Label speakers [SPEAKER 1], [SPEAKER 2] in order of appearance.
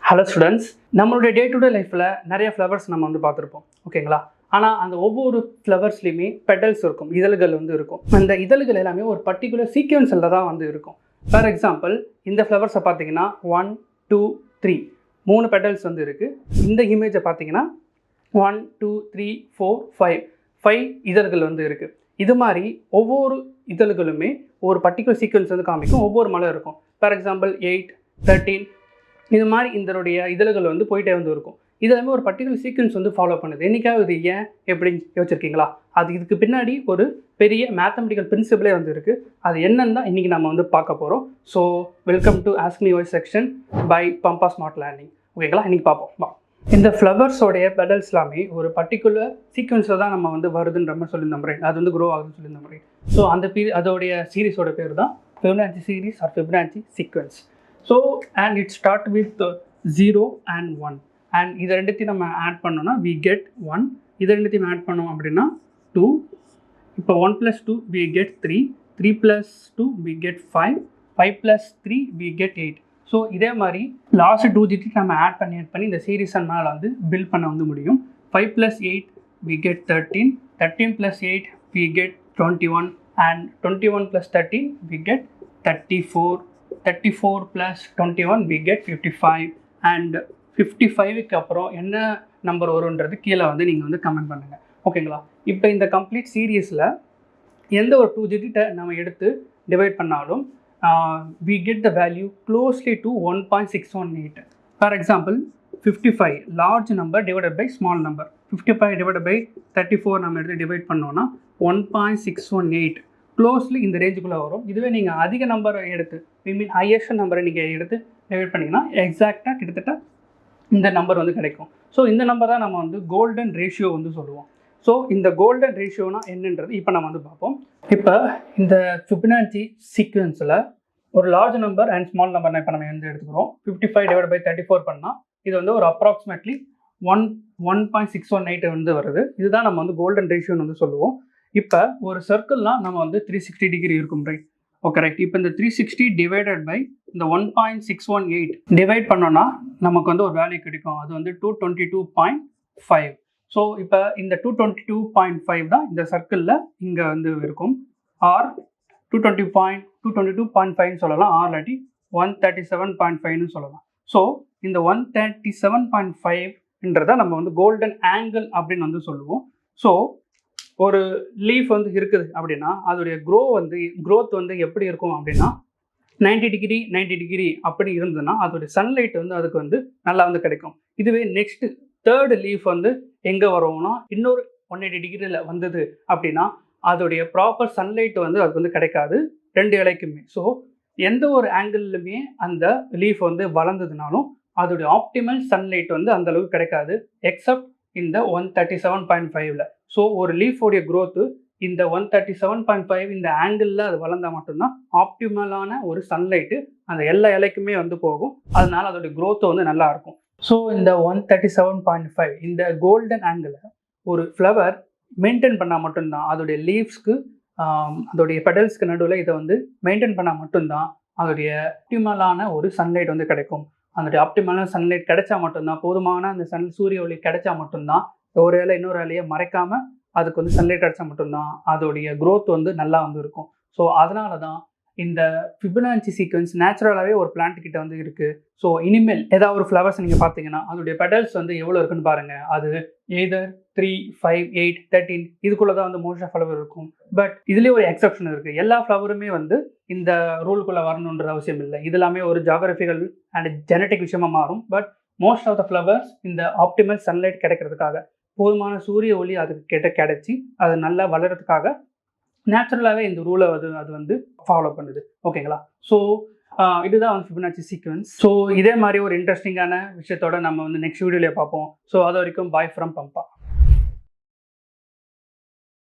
[SPEAKER 1] Hello students, நம்மளுடைய day to day லைஃப்பில் நிறைய ஃப்ளவர்ஸ் நம்ம வந்து பார்த்துருப்போம், ஓகேங்களா? ஆனால் அந்த ஒவ்வொரு ஃப்ளவர்ஸ்லையுமே பெட்டல்ஸ் இருக்கும், இதழ்கள் வந்து இருக்கும். அந்த இதழ்கள் எல்லாமே ஒரு பர்டிகுலர் சீக்வன்ஸில் தான் வந்து இருக்கும். ஃபார் எக்ஸாம்பிள், இந்த ஃப்ளவர்ஸை பார்த்தீங்கன்னா 1 2 3 3 பெட்டல்ஸ் வந்து இருக்குது. இந்த இமேஜை பார்த்தீங்கன்னா 1 2 3 4 5 இதழ்கள் வந்து இருக்குது. இது மாதிரி ஒவ்வொரு இதழ்களுமே ஒரு பர்டிகுலர் சீக்வன்ஸ் வந்து காமிக்கும், ஒவ்வொரு மலர் இருக்கும். ஃபார் எக்ஸாம்பிள் 8 13 இது மாதிரி இதனுடைய இதழ்கள் வந்து போயிட்டே வந்து இருக்கும். இது எல்லாமே ஒரு பர்டிகுலர் சீக்வன்ஸ் வந்து ஃபாலோ பண்ணுது. என்னைக்காவது இது ஏன் எப்படின்னு யோசிச்சிருக்கீங்களா? இதுக்கு பின்னாடி ஒரு பெரிய மேத்தமெட்டிக்கல் பிரின்சிபிளே வந்து இருக்குது. அது என்னன்னு தான் இன்றைக்கி நம்ம வந்து பார்க்க போகிறோம். So welcome to ask me voice section by Pamba smart learning. ஓகேங்களா? இன்றைக்கி பார்ப்போம். இந்த ஃப்ளவர்ஸோடைய பெடல்ஸ் எல்லாமே ஒரு பர்டிகுலர் சீக்வன்ஸில் தான் நம்ம வந்து வருதுன்ற மாதிரி சொல்லியிருந்த மாதிரி, அது வந்து க்ரோ ஆகுதுன்னு சொல்லியிருந்த மாதிரி. ஸோ அதோடைய சீரீஸோட பேர் தான் Fibonacci series or Fibonacci sequence. So and it start with 0 and 1 and இது ரெண்டுத்தையும் நம்ம ஆட் பண்ணோம்னா we get 1. இது ரெண்டுத்தையும் ஆட் பண்ணோம் அப்படின்னா 2. இப்போ 1 + 2 we get 3. 3 + 2 we get 5. 5 + 3 we get 8. So இதே மாதிரி லாஸ்ட் 2 டிஜிட் நம்ம ஆட் பண்ணி இந்த சீரீஸை மேலே வந்து பில்ட் பண்ண வந்து முடியும். 5 + 8 we get 13. 13 + 8 we get 21 and 21 + 13 we get 34. 34 + 21 we get 55 and 55க்கு அப்புறம் என்ன நம்பர் வரும்ன்றது கீழே வந்து நீங்கள் வந்து கமெண்ட் பண்ணுங்கள், ஓகேங்களா? இப்போ இந்த கம்ப்ளீட் சீரீஸில் எந்த ஒரு 2 டிஜிட்டை நம்ம எடுத்து டிவைட் பண்ணாலும் we get the value closely to 1.618. For example 55 large number divided by small number. 55 divided by 34 நம்ம எடுத்து டிவைட் பண்ணோன்னா 1.618 க்ளோஸ்லி இந்த ரேஞ்சுக்குள்ளே வரும். இதுவே நீங்கள் அதிக நம்பரை எடுத்து ஹையஸ்ட் நம்பரை நீங்கள் எடுத்து டிவைட் பண்ணிங்கன்னா எக்ஸாக்டாக கிட்டத்தட்ட இந்த நம்பர் வந்து கிடைக்கும். ஸோ இந்த நம்பர் தான் நம்ம வந்து கோல்டன் ரேஷியோ வந்து சொல்லுவோம். ஸோ இந்த கோல்டன் ரேஷியோனா என்னன்றது இப்போ நம்ம வந்து பார்ப்போம். இப்போ இந்த ஃபிபனாச்சி சீக்வன்ஸில் ஒரு large number and small number இப்போ நம்ம வந்து எடுத்துக்கிறோம். 55 டிவைட் பை 34 பண்ணால் இது வந்து ஒரு அப்ராக்சிமேட்லி 1.618 வந்து வருது. இதுதான் நம்ம வந்து கோல்டன் ரேஷியோன்னு வந்து சொல்லுவோம். இப்போ ஒரு சர்க்கிள்லாம் நம்ம வந்து 360 டிகிரி இருக்கும், ரைட்? Okay, right. இப்போ இந்த 360 டிவைடட் பை இந்த 1.618 டிவைட் பண்ணோன்னா நமக்கு வந்து ஒரு வேல்யூ கிடைக்கும். அது வந்து 222.5. ஸோ இப்போ இந்த 222.5 தான் இந்த சர்க்கிளில் இங்கே வந்து இருக்கும். ஆர் 222.5 சொல்லலாம், ஆர் இல்லாட்டி 137.5ன்னு சொல்லலாம். ஸோ இந்த 137.5ன்றதை நம்ம வந்து கோல்டன் ஆங்கிள் அப்படின்னு வந்து சொல்லுவோம். ஸோ ஒரு லீஃப் வந்து இருக்குது அப்படின்னா அதோடைய க்ரோத் வந்து எப்படி இருக்கும் அப்படின்னா 90 டிகிரி அப்படி இருந்ததுன்னா அதோடைய சன்லைட் வந்து அதுக்கு வந்து நல்லா வந்து கிடைக்கும். இதுவே நெக்ஸ்ட் தேர்ட் லீஃப் வந்து எங்கே வரும்னா இன்னொரு 180 டிகிரியில் வந்தது அப்படின்னா அதோடைய ப்ராப்பர் சன்லைட் வந்து அதுக்கு வந்து கிடைக்காது, ரெண்டு இலைக்குமே. ஸோ எந்த ஒரு ஆங்கிள்லுமே அந்த லீஃப் வந்து வளர்ந்ததுனாலும் அதோடைய ஆப்டிமல் சன்லைட் வந்து அந்த அளவுக்கு கிடைக்காது, எக்ஸப்ட் இந்த 137.5ல. ஸோ ஒரு லீஃபோடைய க்ரோத்து இந்த 137.5 இந்த ஆங்கிளில் அது வளர்ந்தால் மட்டும்தான் ஆப்டிமலான ஒரு சன்லைட்டு அந்த எல்லா இலைக்குமே வந்து போகும். அதனால அதோடைய க்ரோத்து வந்து நல்லா இருக்கும். ஸோ இந்த 137.5 இந்த கோல்டன் ஆங்கிளை ஒரு ஃப்ளவர் மெயின்டைன் பண்ணால் மட்டும்தான் அதோடைய லீவ்ஸ்க்கு அதோடைய பெடல்ஸ்க்கு நடுவில் இதை வந்து மெயின்டைன் பண்ணால் மட்டும்தான் அதோடைய ஆப்டிமலான ஒரு சன்லைட் வந்து கிடைக்கும். அதோடைய ஆப்டிமலான சன்லைட் கிடைச்சா மட்டும்தான், போதுமான அந்த சூரிய ஒளி கிடைச்சா மட்டும்தான், ஒரு இலை இன்னொரு இலையை மறைக்காமல் அதுக்கு வந்து சன்லைட் கிடைச்சா மட்டும்தான் அதோடைய க்ரோத் வந்து நல்லா வந்து இருக்கும். ஸோ அதனால தான் இந்த ஃபிபனாச்சி சீக்வன்ஸ் நேச்சுரலாகவே ஒரு பிளான்ட் கிட்ட வந்து இருக்குது. ஸோ இனிமேல் ஏதாவது ஒரு ஃப்ளவர்ஸ் நீங்கள் பார்த்தீங்கன்னா அதோடைய பெடல்ஸ் வந்து எவ்வளோ இருக்குன்னு பாருங்கள். அது எய்தர் 3 5 8 13 இதுக்குள்ளே தான் வந்து மோஸ்ட் ஆஃப் ஃப்ளவர் இருக்கும். பட் இதுலேயே ஒரு எக்ஸப்ஷன் இருக்குது. எல்லா ஃப்ளவருமே வந்து இந்த ரூலுக்குள்ளே வரணுன்ற அவசியம் இல்லை. இது எல்லாமே ஒரு ஜியாகிரபிக்கல் அண்ட் ஜெனட்டிக் விஷயமா மாறும். But most of the flowers இந்த ஆப்டிமல் சன்லைட் கிடைக்கிறதுக்காக, போதுமான சூரிய ஒளி அதுக்கு கிடைச்சி அது நல்லா வளர்கிறதுக்காக நேச்சுரலாகவே இந்த ரூலை அது வந்து ஃபாலோ பண்ணுது, ஓகேங்களா? ஸோ இதுதான் வந்து ஃபிபனாச்சி சீக்வன்ஸ். ஸோ இதே மாதிரி ஒரு இன்ட்ரெஸ்டிங்கான விஷயத்தோட நம்ம வந்து நெக்ஸ்ட் வீடியோலேயே பார்ப்போம். ஸோ அது வரைக்கும் பாய் ஃப்ரம் பம்பா.